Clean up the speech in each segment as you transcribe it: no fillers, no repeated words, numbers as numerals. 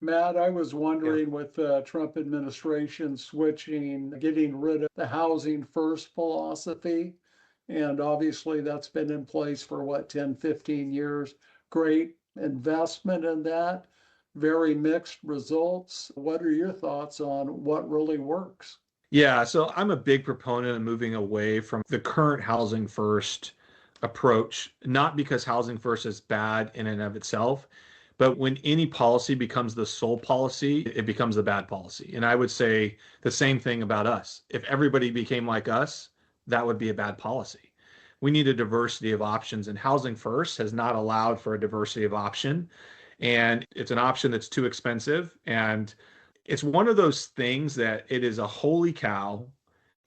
Matt, I was Yeah. wondering with the Trump administration switching, getting rid of the housing first philosophy, and obviously that's been in place for what, 10, 15 years. Great investment in that, very mixed results. What are your thoughts on what really works? Yeah, so I'm a big proponent of moving away from the current housing first approach, not because housing first is bad in and of itself, but when any policy becomes the sole policy, it becomes the bad policy. And I would say the same thing about us. If everybody became like us, that would be a bad policy. We need a diversity of options, and housing first has not allowed for a diversity of option. And it's an option that's too expensive. And it's one of those things that it is a holy cow,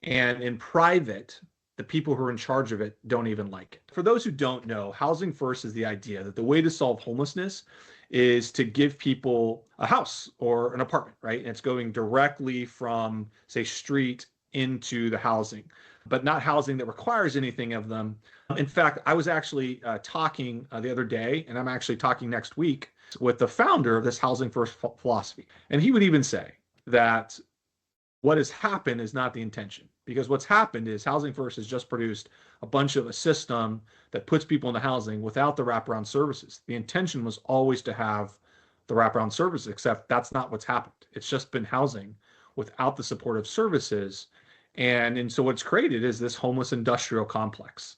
and in private, the people who are in charge of it don't even like it. For those who don't know, housing first is the idea that the way to solve homelessness is to give people a house or an apartment, right? And it's going directly from, say, street into the housing, but not housing that requires anything of them. In fact, I was actually talking the other day, and I'm actually talking next week with the founder of this housing first philosophy. And he would even say that what has happened is not the intention, because what's happened is housing first has just produced a bunch of a system that puts people into housing without the wraparound services. The intention was always to have the wraparound services, except that's not what's happened. It's just been housing without the supportive services. And so what's created is this homeless industrial complex.